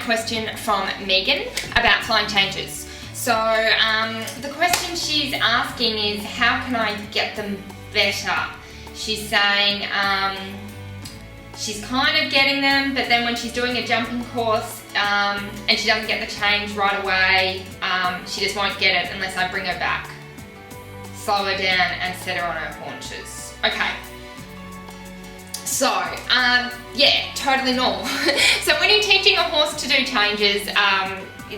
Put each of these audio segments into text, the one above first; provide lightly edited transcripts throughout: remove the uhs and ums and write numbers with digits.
question from Megan about flying changes. So the question she's asking is, how can I get them better? She's saying she's kind of getting them, but then when she's doing a jumping course and she doesn't get the change right away, she just won't get it unless I bring her back, slow her down and set her on her haunches. Okay. So, yeah, totally normal. So when you're teaching a horse to do changes,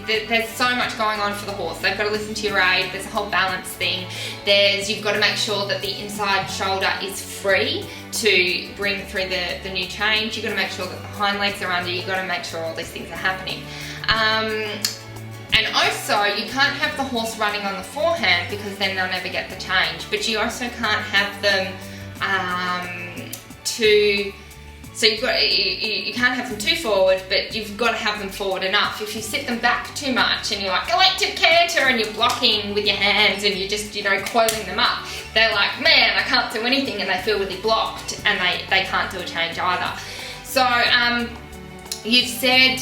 there's so much going on for the horse. They've got to listen to your aid, there's a whole balance thing. You've got to make sure that the inside shoulder is free to bring through the new change. You've got to make sure that the hind legs are under, you've got to make sure all these things are happening. And also, you can't have the horse running on the forehand because then they'll never get the change. But you also can't have them so you can't have them too forward, but you've got to have them forward enough. If you sit them back too much and you're like, elective canter, and you're blocking with your hands and you're just, coiling them up, they're like, man, I can't do anything, and they feel really blocked and they can't do a change either. So you've said,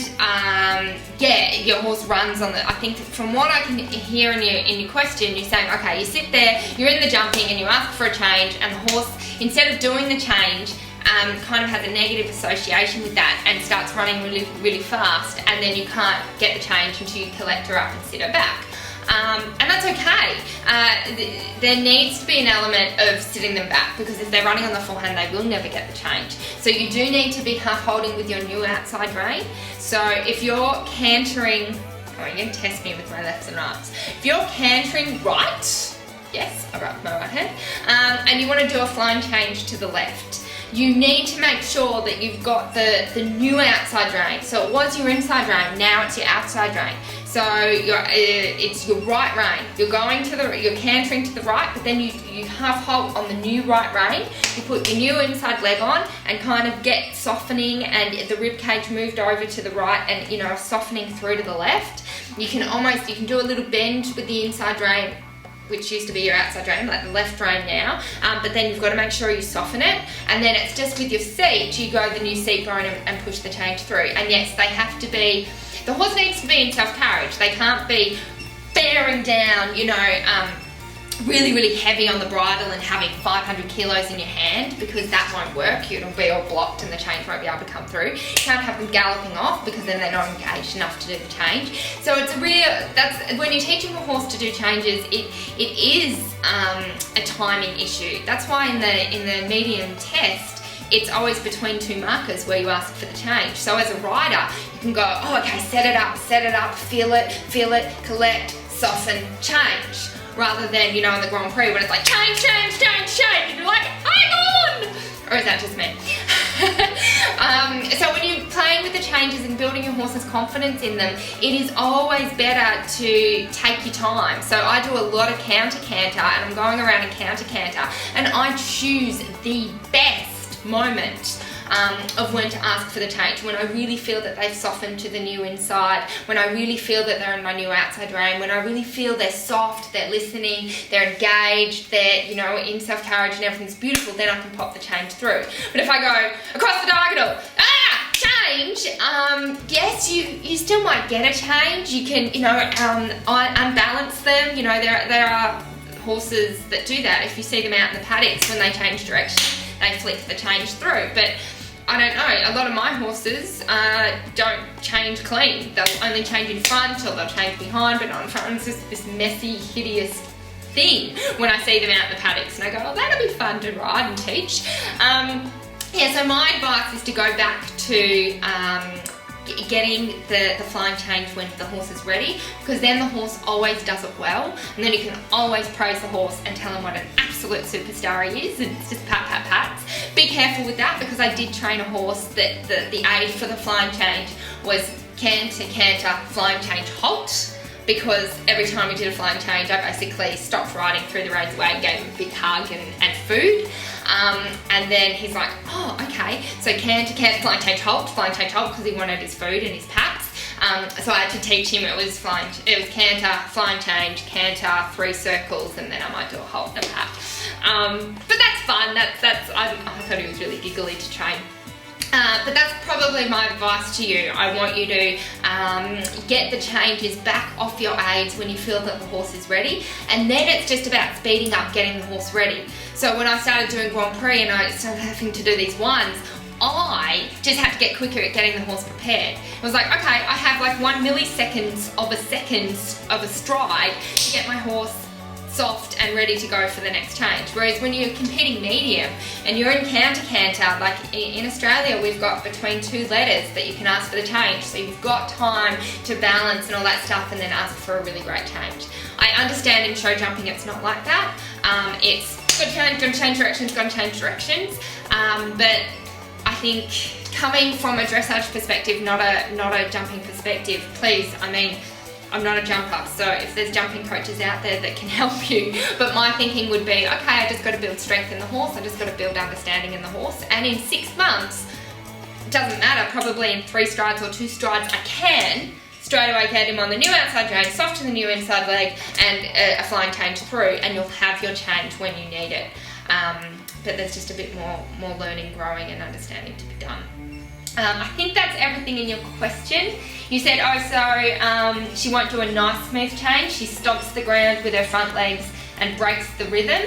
yeah, your horse runs on the, I think from what I can hear in your question, you're saying, okay, you sit there, you're in the jumping and you ask for a change, and the horse, instead of doing the change, kind of has a negative association with that and starts running really, really fast, and then you can't get the change until you collect her up and sit her back. And that's okay. There needs to be an element of sitting them back, because if they're running on the forehand, they will never get the change. So you do need to be half holding with your new outside rein. So if you're cantering, oh, you're going to test me with my lefts and rights. If you're cantering right, yes, I wrapped my right hand, and you want to do a flying change to the left, you need to make sure that you've got the new outside rein. So it was your inside rein, now it's your outside rein. So it's your right rein. You're cantering to the right, but then you half halt on the new right rein. You put your new inside leg on and kind of get softening, and the rib cage moved over to the right, and softening through to the left. You can do a little bend with the inside rein, which used to be your outside rein, like the left rein now, but then you've got to make sure you soften it, and then it's just with your seat, you go the new seat bone and push the change through. And yes, they have to be, the horse needs to be in self-carriage. They can't be bearing down, really, really heavy on the bridle and having 500 kilos in your hand, because that won't work. It'll be all blocked and the change won't be able to come through. You can't have them galloping off, because then they're not engaged enough to do the change. So it's that's when you're teaching a horse to do changes, it is a timing issue. That's why in the medium test, it's always between two markers where you ask for the change. So as a rider, you can go, oh, okay, set it up, feel it, collect, soften, change. Rather than, in the Grand Prix when it's like, change, and you're like, hang on! Or is that just me? So when you're playing with the changes and building your horse's confidence in them, it is always better to take your time. So I do a lot of counter canter, and I'm going around and counter canter, and I choose the best moment of when to ask for the change, when I really feel that they've softened to the new inside, when I really feel that they're in my new outside rein, when I really feel they're soft, they're listening, they're engaged, they're in self-carriage and everything's beautiful, then I can pop the change through. But if I go across the diagonal, change, yes, you still might get a change. You can unbalance them. There are horses that do that. If you see them out in the paddocks, when they change direction, they flick the change through. But I don't know, a lot of my horses don't change clean. They'll only change in front, or they'll change behind, but not in front. It's just this messy, hideous thing when I see them out in the paddocks, and I go, oh, that'll be fun to ride and teach. So my advice is to go back to getting the flying change when the horse is ready, because then the horse always does it well, and then you can always praise the horse and tell him what an absolute superstar he is, and it's just pat, pat, pats. Be careful with that, because I did train a horse that the aid for the flying change was canter, flying change, halt, because every time we did a flying change, I basically stopped riding, threw the reins away, and gave him a big hug and food. And then he's like, oh, okay. So canter, flying change, halt, because he wanted his food and his pats. So I had to teach him it was canter, flying change, canter, 3 circles, and then I might do a halt and a pat. But that's fun. I thought he was really giggly to train. But that's probably my advice to you. I want you to get the changes back off your aids when you feel that the horse is ready, and then it's just about speeding up getting the horse ready. So when I started doing Grand Prix and I started having to do these ones, I just had to get quicker at getting the horse prepared. It was like, okay, I have like 1 millisecond of a second of a stride to get my horse soft and ready to go for the next change. Whereas when you're competing medium and you're in canter, like in Australia, we've got between 2 letters that you can ask for the change. So you've got time to balance and all that stuff and then ask for a really great change. I understand in show jumping it's not like that. It's gonna change directions, but I think coming from a dressage perspective, not a jumping perspective, please, I mean, I'm not a jumper, so if there's jumping coaches out there that can help you, but my thinking would be, okay, I just got to build strength in the horse, I just got to build understanding in the horse, and in 6 months, it doesn't matter, probably in 3 strides or 2 strides, I can straight away get him on the new outside rein, soft to the new inside leg, and a flying change through, and you'll have your change when you need it. But there's just a bit more learning, growing, and understanding to be done. I think that's everything in your question. You said, she won't do a nice smooth change. She stomps the ground with her front legs and breaks the rhythm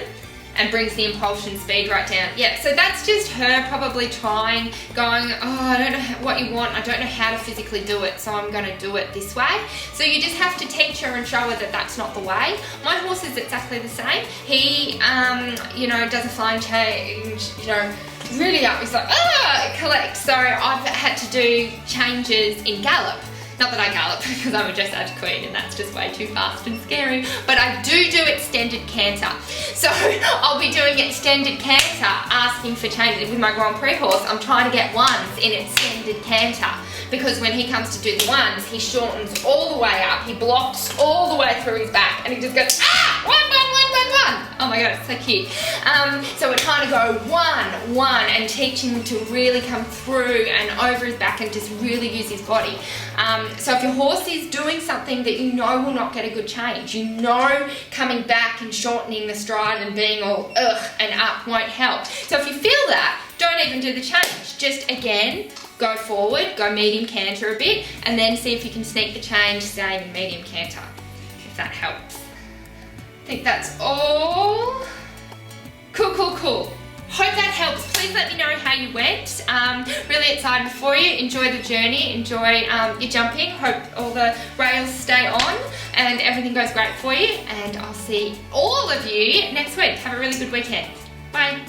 and brings the impulsion speed right down. Yeah, so that's just her probably trying, going, I don't know what you want, I don't know how to physically do it, so I'm gonna do it this way. So you just have to teach her and show her that that's not the way. My horse is exactly the same. He, does a flying change, really up, he's like, collect. So I've had to do changes in gallop. Not that I gallop because I'm a dressage queen and that's just way too fast and scary, but I do extended canter. So I'll be doing extended canter, asking for changes with my Grand Prix horse. I'm trying to get ones in extended canter because when he comes to do the ones, he shortens all the way up, he blocks all the way through his back and he just goes, one. Oh my god, it's so cute. So we're trying to go one and teach him to really come through and over his back and just really use his body. So if your horse is doing something that you know will not get a good change, you know coming back and shortening the stride and being all and up won't help. So if you feel that, don't even do the change. Just again, go forward, go medium canter a bit, and then see if you can sneak the change, staying in medium canter, if that helps. I think that's all. Cool. Hope that helps. Please let me know how you went. Really excited for you. Enjoy the journey. Enjoy your jumping. Hope all the rails stay on and everything goes great for you. And I'll see all of you next week. Have a really good weekend. Bye.